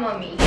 Mummy.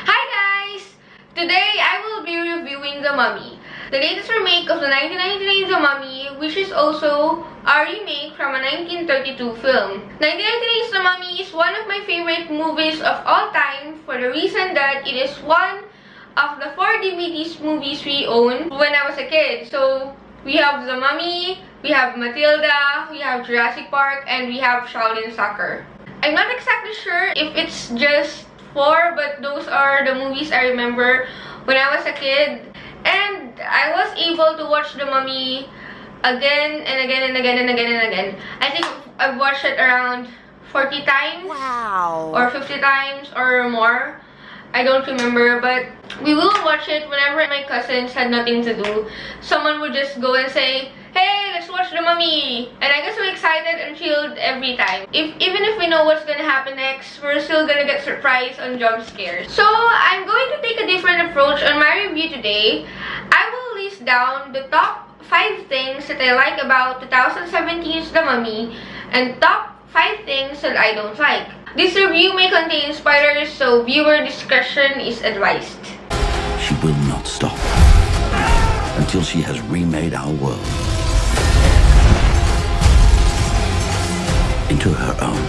Hi guys! Today I will be reviewing The Mummy, the latest remake of the 1999 The Mummy, which is also a remake from a 1932 film. 1999's The Mummy is one of my favorite movies of all time for the reason that it is one of the 4 DVDs movies we owned when I was a kid. So we have The Mummy, we have Matilda, we have Jurassic Park, and we have Shaolin Soccer. I'm not exactly sure if it's just 4, but those are the movies I remember when I was a kid. And I was able to watch The Mummy again and again and again and again and again. I think I've watched it around 40 times. Wow. Or 50 times or more. I don't remember, but we will watch it whenever my cousins had nothing to do. Someone would just go and say, "Hey, let's watch The Mummy!" And I get so excited and chilled every time. Even if we know what's gonna happen next, we're still gonna get surprised on jump scares. So I'm going to take a different approach on my review today. I will list down the top 5 things that I like about 2017's The Mummy and top 5 things that I don't like. This review may contain spoilers, so viewer discretion is advised. She will not stop until she has remade our world into her own.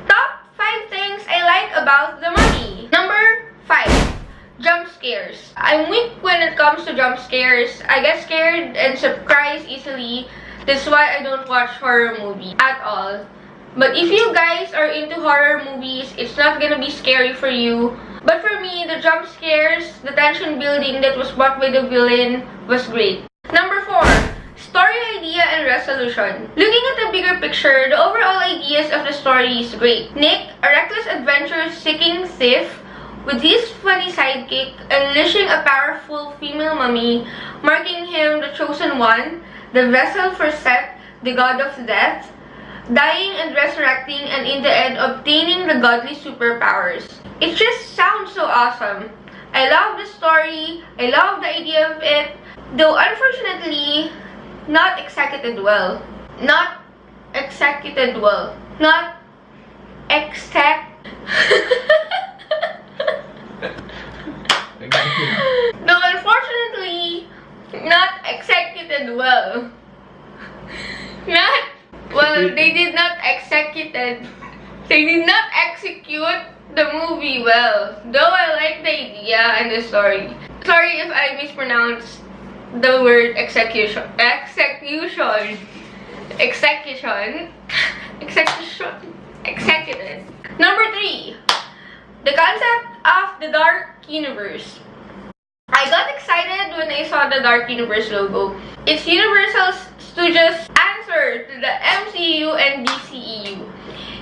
Top 5 things I like about The Mummy. Number 5. Jump scares. I'm weak when it comes to jump scares. I get scared and surprised easily. That's why I don't watch horror movies at all. But if you guys are into horror movies, it's not gonna be scary for you. But for me, the jump scares, the tension building that was brought by the villain was great. Number 4. Story idea and resolution. Looking at the bigger picture, the overall ideas of the story is great. Nick, a reckless adventure-seeking thief, with his funny sidekick unleashing a powerful female mummy, marking him the chosen one, the vessel for Set, the god of death, dying and resurrecting, and in the end obtaining the godly superpowers. It just sounds so awesome. I love the story, I love the idea of it, though unfortunately not executed well. Not executed well. Not exec... No, unfortunately, not executed well. They did not execute it. They did not execute the movie well. Though I like the idea and the story. Sorry if I mispronounced the word execution. Executed. Number 3. The concept of the Dark Universe. I got excited when I saw the Dark Universe logo. It's Universal Studios' answer to the MCU and DCEU.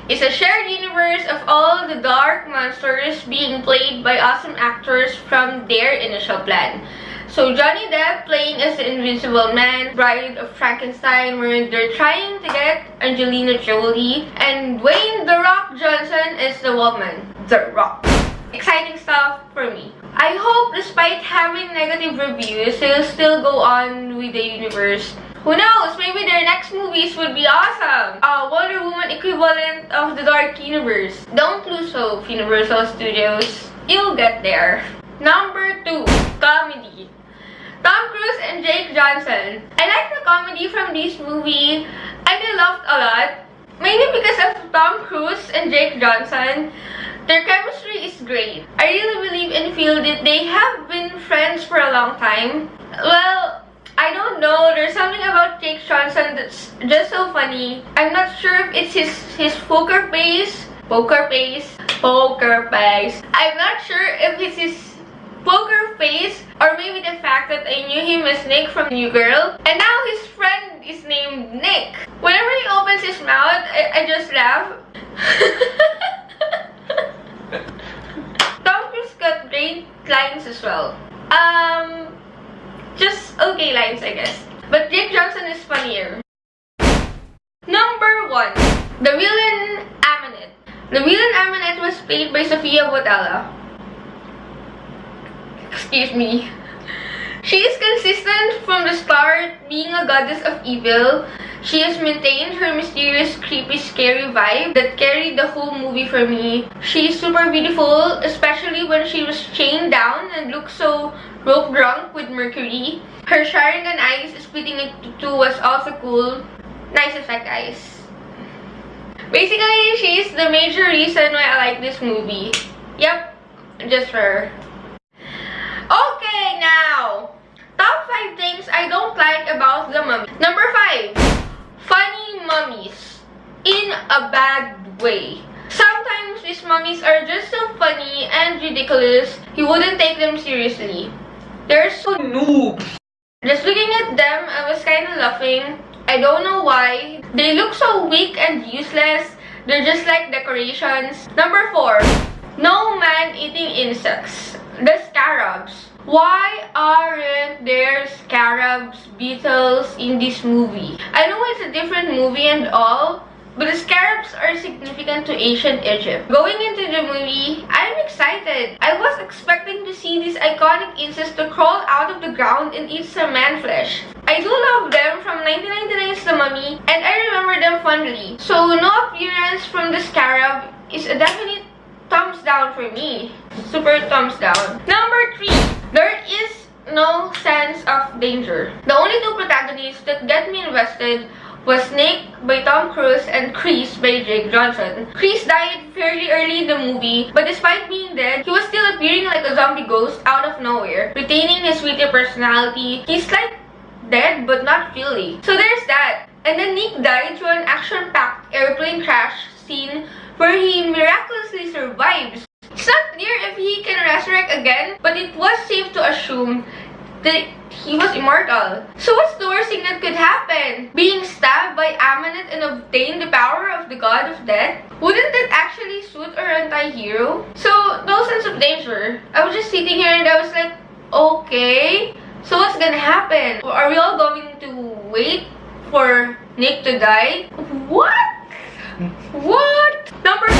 It's a shared universe of all the dark monsters being played by awesome actors from their initial plan. So Johnny Depp playing as the Invisible Man, Bride of Frankenstein, where they're trying to get Angelina Jolie, and Dwayne "The Rock" Johnson is the woman, The Rock. Exciting stuff for me. I hope despite having negative reviews, they'll still go on with the universe. Who knows, maybe their next movies would be awesome. A Wonder Woman equivalent of the Dark Universe. Don't lose hope, Universal Studios. You'll get there. Number 2. Comedy. Tom Cruise and Jake Johnson. I like the comedy from this movie and I laughed a lot. Mainly because of Tom Cruise and Jake Johnson. Their chemistry is great. I really believe and feel that they have been friends for a long time. Well, I don't know. There's something about Jake Johnson that's just so funny. I'm not sure if it's his poker face. I'm not sure if it's his poker face or maybe the fact that I knew him as Nick from New Girl. And now his friend is named Nick. Whenever he opens his mouth, I just laugh. Tom Cruise got great lines as well. Just okay lines, I guess. But Jake Johnson is funnier. Number 1. The villain Aminet. The villain Aminet was played by Sofia Boutella. Excuse me. She is consistent from the start, being a goddess of evil. She has maintained her mysterious, creepy, scary vibe that carried the whole movie for me. She is super beautiful, especially when she was chained down and looked so rope drunk with Mercury. Her Sharingan eyes splitting into two was also cool. Nice effect, guys. Basically, she is the major reason why I like this movie. Yep, just her. Okay, now, top 5 things I don't like about the mummy. Number 5, funny mummies in a bad way. Sometimes these mummies are just so funny and ridiculous, you wouldn't take them seriously. They're so noob. Just looking at them, I was kind of laughing. I don't know why. They look so weak and useless. They're just like decorations. Number 4, no man-eating insects. The scarabs. Why aren't there scarabs, beetles in this movie? I know it's a different movie and all, but the scarabs are significant to ancient Egypt. Going into the movie, I'm excited. I was expecting to see these iconic insects to crawl out of the ground and eat some man flesh. I do love them from 1999's The Mummy, and I remember them fondly. So no appearance from the scarab is a definite thumbs down for me. Super thumbs down. Number 3, there is no sense of danger. The only 2 protagonists that get me invested was Snake by Tom Cruise and Chris by Jake Johnson. Chris died fairly early in the movie, but despite being dead, he was still appearing like a zombie ghost out of nowhere, retaining his witty personality. He's like dead, but not really. So there's that. And then Nick died through an action-packed airplane crash scene where he miraculously survives. It's not clear if he can resurrect again, but it was safe to assume that he was immortal. So what's the worst thing that could happen? Being stabbed by Amulet and obtain the power of the god of death? Wouldn't that actually suit our anti-hero? So, no sense of danger. I was just sitting here and I was like, okay, so what's gonna happen? Are we all going to wait for Nick to die? What? What? Number 2.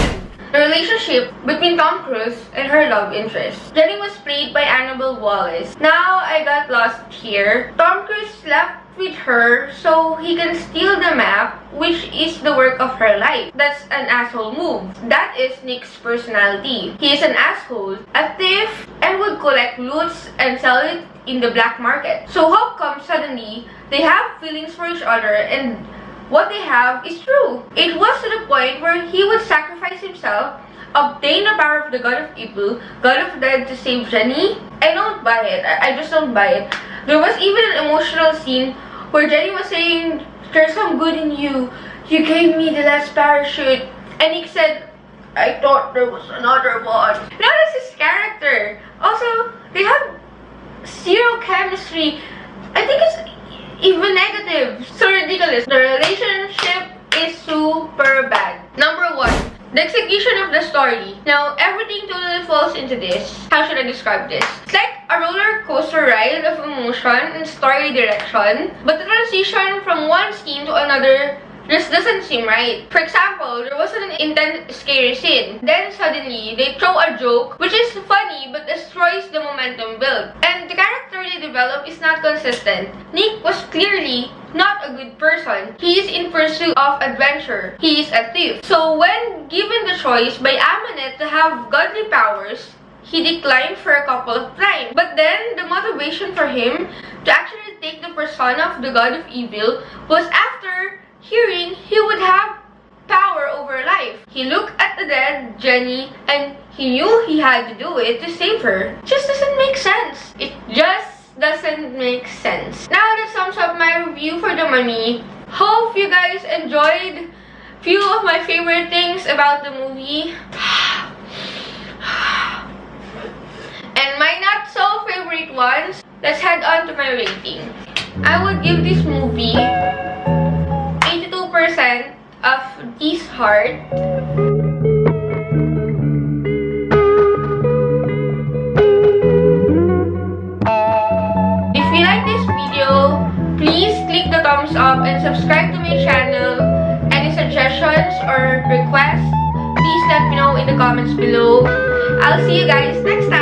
The relationship between Tom Cruise and her love interest. Jenny was played by Annabelle Wallis. Now I got lost here. Tom Cruise left with her so he can steal the map, which is the work of her life. That's an asshole move. That is Nick's personality. He is an asshole, a thief, and would collect loots and sell it in the black market. So how come suddenly they have feelings for each other and what they have is true? It was to the point where he would sacrifice himself, obtain the power of the god of evil, god of death to save Jenny. I don't buy it. I just don't buy it. There was even an emotional scene where Jenny was saying, "There's some good in you. You gave me the last parachute." And Nick said, "I thought there was another one." Now that's his character. Also, they have zero chemistry. I think it's even negative. So ridiculous. The relationship is super bad. Number 1, the execution of the story. Now, everything totally falls into this. How should I describe this? It's like a roller coaster ride of emotion and story direction, but the transition from one scene to another just doesn't seem right. For example, there was an intense scary scene. Then suddenly, they throw a joke, which is funny but destroys the momentum build. And the character they develop is not consistent. Nick was clearly not a good person. He is in pursuit of adventure. He is a thief. So when given the choice by Amulet to have godly powers, he declined for a couple of times. But then, the motivation for him to actually take the persona of the god of evil was after hearing he would have power over life. He looked at the dead Jenny and he knew he had to do it to save her. Just doesn't make sense. It just doesn't make sense. Now that sums up my review for The Mummy. Hope you guys enjoyed few of my favorite things about the movie. And my not so favorite ones. Let's head on to my rating. I would give this movie 82% of this heart. If you like this video, please click the thumbs up and subscribe to my channel. Any suggestions or requests, please let me know in the comments below. I'll see you guys next time.